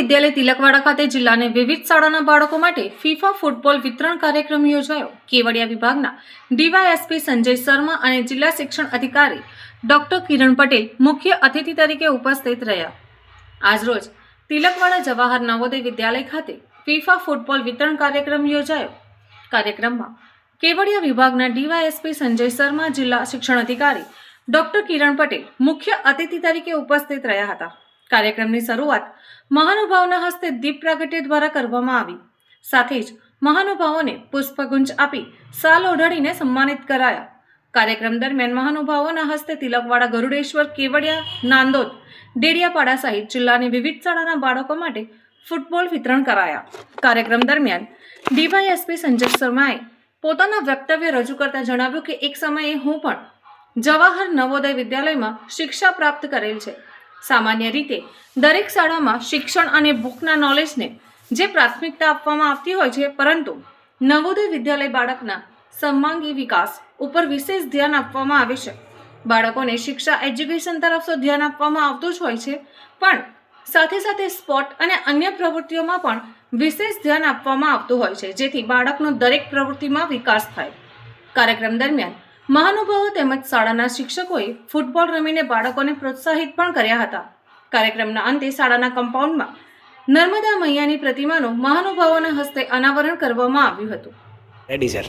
વિદ્યાલય તિલકવાડા ખાતે જિલ્લાની વિવિધ શાળાના બાળકો માટે ફીફા ફૂટબોલ વિતરણ કાર્યક્રમ યોજાયો। કેવડિયા વિભાગના ડીવાયએસપી સંજય શર્મા અને જિલ્લા શિક્ષણ અધિકારી ડોક્ટર કિરણ પટેલ મુખ્ય અતિથિ તરીકે ઉપસ્થિત રહ્યા। આજરોજ તિલકવાડા જવાહર નવોદય વિદ્યાલય ખાતે ફીફા ફૂટબોલ વિતરણ કાર્યક્રમ યોજાયો। કાર્યક્રમમાં કેવડિયા વિભાગના ડીવાયએસપી સંજય શર્મા, જિલ્લા શિક્ષણ અધિકારી ડોક્ટર કિરણ પટેલ મુખ્ય અતિથિ તરીકે ઉપસ્થિત રહ્યા હતા। કાર્યક્રમની શરૂઆત મહાનુભાવોના હસ્તે દીપ પ્રાગટ્ય દ્વારા કરવામાં આવી। સાથે જ મહાનુભાવોને પુષ્પગુચ્છ આપી શાલ ઓઢાડીને સન્માનિત કરાયા। કાર્યક્રમ દરમિયાન મહાનુભાવોના હસ્તે તિલકવાડા, ગરુડેશ્વર, કેવડિયા, નાંદોદ, ડેડિયાપાડા સહિત જિલ્લાની વિવિધ શાળાના બાળકો માટે ફૂટબોલ વિતરણ કરાયા। કાર્યક્રમ દરમિયાન ડીવાયએસપી સંજય શર્માએ પોતાના વક્તવ્ય રજૂ કરતા જણાવ્યું કે એક સમયે હું પણ જવાહર નવોદય વિદ્યાલયમાં શિક્ષા પ્રાપ્ત કરેલ છે। સામાન્ય રીતે દરેક શાળામાં શિક્ષણ અને બુકના નોલેજને જે પ્રાથમિકતા આપવામાં આવતી હોય છે, પરંતુ નવોદય વિદ્યાલય બાળકના સર્વાંગી વિકાસ ઉપર વિશેષ ધ્યાન આપવામાં આવે છે। બાળકોને શિક્ષા એજ્યુકેશન તરફ તો ધ્યાન આપવામાં આવતું જ હોય છે, પણ સાથે સાથે સ્પોર્ટ અને અન્ય પ્રવૃત્તિઓમાં પણ વિશેષ ધ્યાન આપવામાં આવતું હોય છે, જેથી બાળકનો દરેક પ્રવૃત્તિમાં વિકાસ થાય। કાર્યક્રમ દરમિયાન મહાનુભાવો તેમજ શાળાના શિક્ષકોએ ફૂટબોલ રમીને બાળકોને પ્રોત્સાહિત પણ કર્યા હતા। કાર્યક્રમના અંતે શાળાના કમ્પાઉન્ડમાં નર્મદા મૈયાની પ્રતિમાનું મહાનુભાવોના હસ્તે અનાવરણ કરવામાં આવ્યું હતું। Ready sir.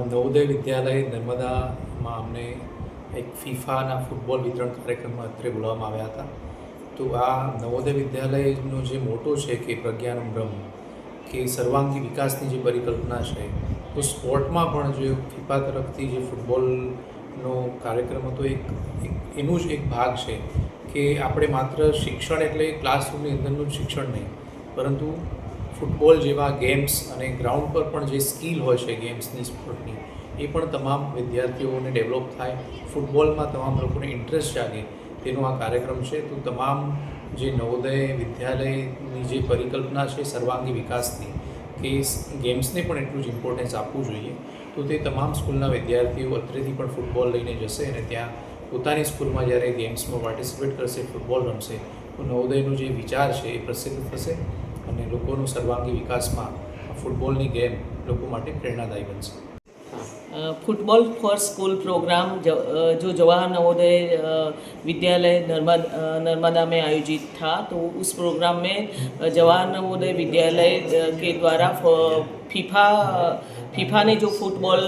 નવોદય વિદ્યાલય નર્મદામાં અમને એક ફીફાના ફૂટબોલ વિતરણ કાર્યક્રમમાં અત્રે બોલાવવામાં આવ્યા હતા। તો આ નવોદય વિદ્યાલયનો જે મોટો છે કે પ્રજ્ઞાનમ બ્રહ્મ, કે સર્વાંગી વિકાસની જે પરિકલ્પના છે, તો સ્પોર્ટમાં પણ જે ફીફા તરફથી જે ફૂટબોલનો કાર્યક્રમ હતો એનું જ એક ભાગ છે કે આપણે માત્ર શિક્ષણ એટલે ક્લાસરૂમની અંદરનું શિક્ષણ નહીં, પરંતુ ફૂટબોલ જેવા ગેમ્સ અને ગ્રાઉન્ડ પર પણ જે સ્કિલ હોય છે ગેમ્સની, સ્પોર્ટની, એ પણ તમામ વિદ્યાર્થીઓને ડેવલપ થાય, ફૂટબોલમાં તમામ લોકોને ઇન્ટરેસ્ટ જાગે, તેનો આ કાર્યક્રમ છે। તો તમામ જે નવોદય વિદ્યાલયની જે પરિકલ્પના છે સર્વાંગી વિકાસની, કે ગેમ્સને પણ એટલું જ ઇમ્પોર્ટન્સ આપવું જોઈએ, તો તે તમામ સ્કૂલના વિદ્યાર્થીઓ અત્રેથી પણ ફૂટબોલ લઈને જશે અને ત્યાં પોતાની સ્કૂલમાં જ્યારે ગેમ્સમાં પાર્ટિસિપેટ કરશે, ફૂટબોલ રમશે, તો નવોદયનો જે વિચાર છે એ પ્રસિદ્ધ થશે અને લોકોનો સર્વાંગી વિકાસમાં ફૂટબોલની ગેમ લોકો માટે प्रेरणादायी Banse. Football for school programme जो जवाहर नवोदय विद्यालय नर्मदा में आयोजित था, तो उस प्रोग्राम में जवाहर नवोदय विद्यालय के द्वारा फीफा ने जो फुटबॉल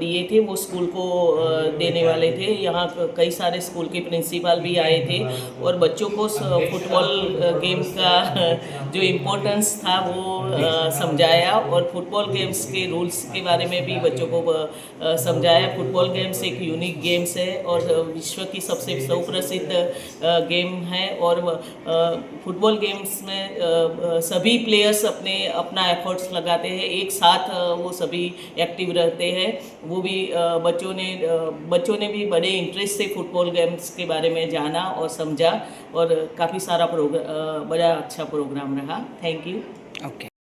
दिए थे वो स्कूल को देने वाले थे। यहाँ कई सारे स्कूल के प्रिंसिपल भी आए थे और बच्चों को फुटबॉल गेम्स का जो इम्पोर्टेंस था वो समझाया और फुटबॉल गेम्स के रूल्स के बारे में भी बच्चों को समझाया। फुटबॉल गेम्स एक यूनिक गेम्स है और विश्व की सबसे सुप्रसिद्ध गेम है और फुटबॉल गेम्स में सभी प्लेयर्स अपना एफर्ट्स लगाते हैं, एक साथ वो सभी एक्टिव रहते हैं। वो भी बच्चों ने भी बड़े इंटरेस्ट से फुटबॉल गेम्स के बारे में जाना और समझा और काफ़ी सारा बड़ा अच्छा प्रोग्राम रहा। Thank you. ओके।